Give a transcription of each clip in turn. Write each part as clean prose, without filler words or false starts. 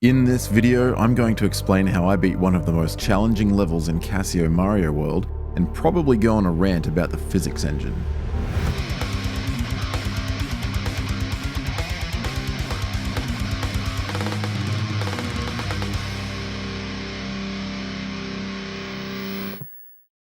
In this video, I'm going to explain how I beat one of the most challenging levels in Casio Mario World and probably go on a rant about the physics engine.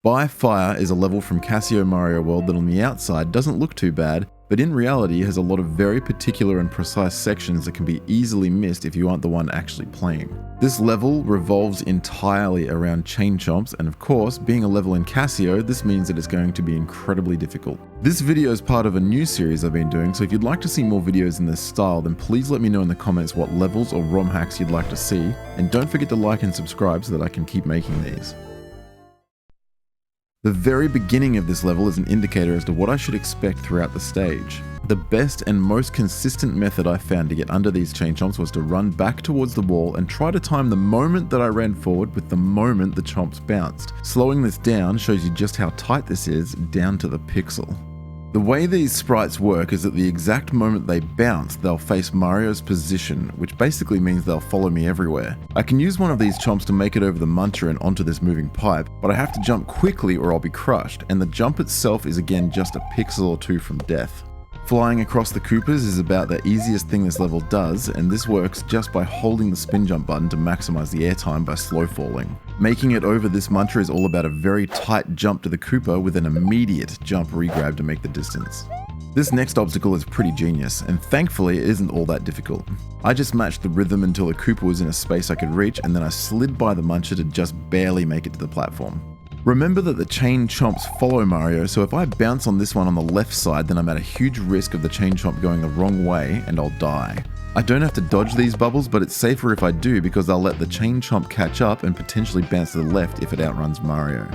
By Fire is a level from Casio Mario World that on the outside doesn't look too bad, but in reality has a lot of very particular and precise sections that can be easily missed if you aren't the one actually playing. This level revolves entirely around chain chomps, and of course, being a level in Casio, this means that it's going to be incredibly difficult. This video is part of a new series I've been doing, so if you'd like to see more videos in this style, then please let me know in the comments what levels or ROM hacks you'd like to see, and don't forget to like and subscribe so that I can keep making these. The very beginning of this level is an indicator as to what I should expect throughout the stage. The best and most consistent method I found to get under these chain chomps was to run back towards the wall and try to time the moment that I ran forward with the moment the chomps bounced. Slowing this down shows you just how tight this is down to the pixel. The way these sprites work is at the exact moment they bounce, they'll face Mario's position, which basically means they'll follow me everywhere. I can use one of these chomps to make it over the muncher and onto this moving pipe, but I have to jump quickly or I'll be crushed, and the jump itself is again just a pixel or two from death. Flying across the Koopas is about the easiest thing this level does, and this works just by holding the spin jump button to maximize the airtime by slow falling. Making it over this muncher is all about a very tight jump to the Koopa with an immediate jump regrab to make the distance. This next obstacle is pretty genius, and thankfully it isn't all that difficult. I just matched the rhythm until the Koopa was in a space I could reach, and then I slid by the muncher to just barely make it to the platform. Remember that the chain chomps follow Mario, so if I bounce on this one on the left side, then I'm at a huge risk of the chain chomp going the wrong way and I'll die. I don't have to dodge these bubbles, but it's safer if I do because I'll let the chain chomp catch up and potentially bounce to the left if it outruns Mario.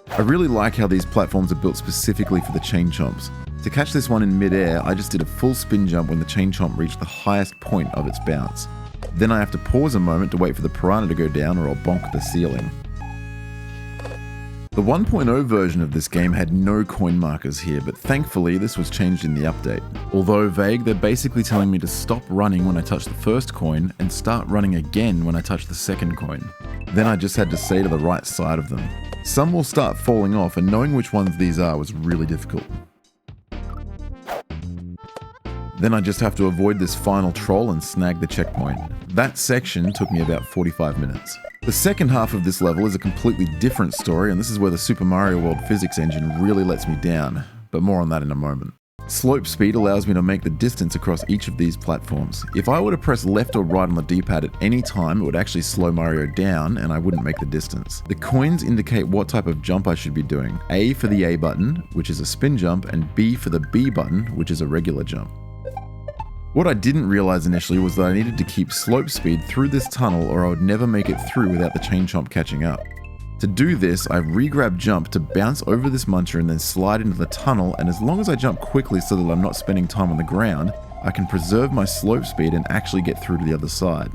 I really like how these platforms are built specifically for the chain chomps. To catch this one in mid-air, I just did a full spin jump when the chain chomp reached the highest point of its bounce. Then I have to pause a moment to wait for the piranha to go down or I'll bonk the ceiling. The 1.0 version of this game had no coin markers here, but thankfully this was changed in the update. Although vague, they're basically telling me to stop running when I touch the first coin and start running again when I touch the second coin. Then I just had to stay to the right side of them. Some will start falling off, and knowing which ones these are was really difficult. Then I just have to avoid this final troll and snag the checkpoint. That section took me about 45 minutes. The second half of this level is a completely different story, and this is where the Super Mario World physics engine really lets me down, but more on that in a moment. Slope speed allows me to make the distance across each of these platforms. If I were to press left or right on the D-pad at any time, it would actually slow Mario down and I wouldn't make the distance. The coins indicate what type of jump I should be doing. A for the A button, which is a spin jump, and B for the B button, which is a regular jump. What I didn't realize initially was that I needed to keep slope speed through this tunnel or I would never make it through without the chain chomp catching up. To do this, I re-grab jump to bounce over this muncher and then slide into the tunnel, and as long as I jump quickly so that I'm not spending time on the ground, I can preserve my slope speed and actually get through to the other side.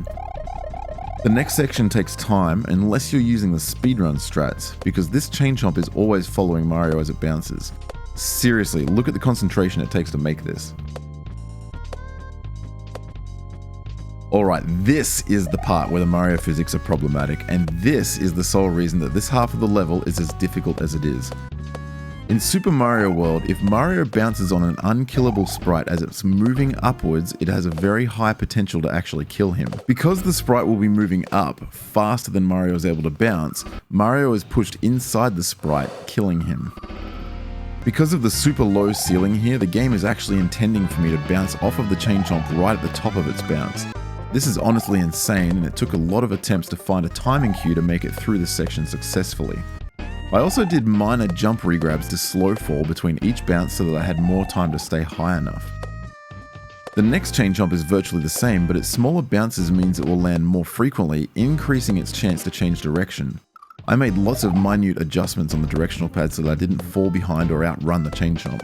The next section takes time unless you're using the speedrun strats, because this chain chomp is always following Mario as it bounces. Seriously, look at the concentration it takes to make this. Alright, this is the part where the Mario physics are problematic, and this is the sole reason that this half of the level is as difficult as it is. In Super Mario World, if Mario bounces on an unkillable sprite as it's moving upwards, it has a very high potential to actually kill him. Because the sprite will be moving up faster than Mario is able to bounce, Mario is pushed inside the sprite, killing him. Because of the super low ceiling here, the game is actually intending for me to bounce off of the chain chomp right at the top of its bounce. This is honestly insane, and it took a lot of attempts to find a timing cue to make it through this section successfully. I also did minor jump regrabs to slow fall between each bounce so that I had more time to stay high enough. The next chain chomp is virtually the same, but its smaller bounces means it will land more frequently, increasing its chance to change direction. I made lots of minute adjustments on the directional pad so that I didn't fall behind or outrun the chain chomp.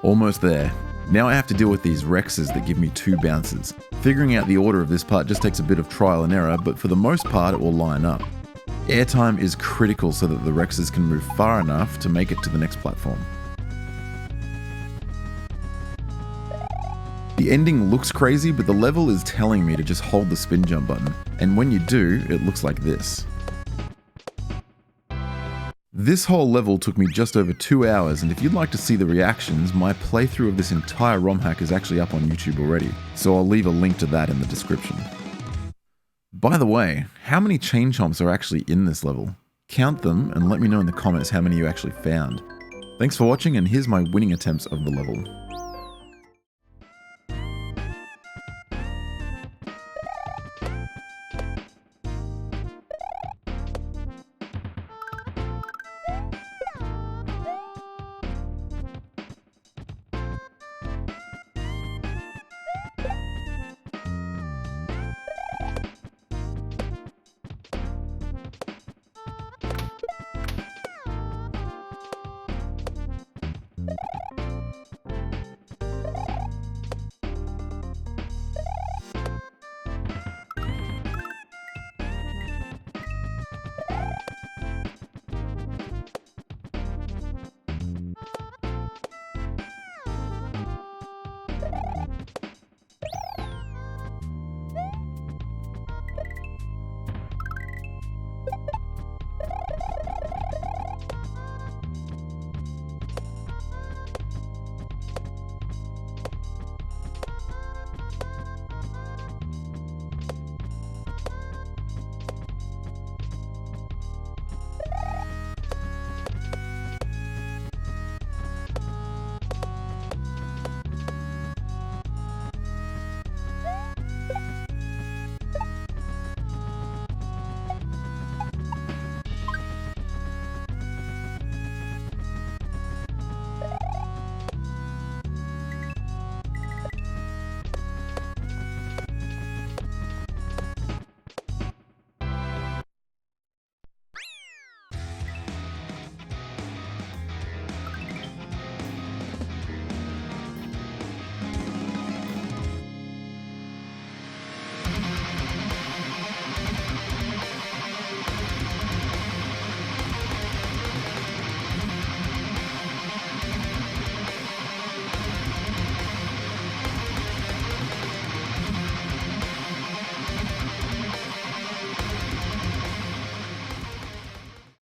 Almost there. Now I have to deal with these Rexes that give me 2 bounces. Figuring out the order of this part just takes a bit of trial and error, but for the most part it will line up. Airtime is critical so that the Rexes can move far enough to make it to the next platform. The ending looks crazy, but the level is telling me to just hold the spin jump button, and when you do, it looks like this. This whole level took me just over 2 hours, and if you'd like to see the reactions, my playthrough of this entire ROM hack is actually up on YouTube already, so I'll leave a link to that in the description. By the way, how many chain chomps are actually in this level? Count them and let me know in the comments how many you actually found. Thanks for watching, and here's my winning attempts of the level.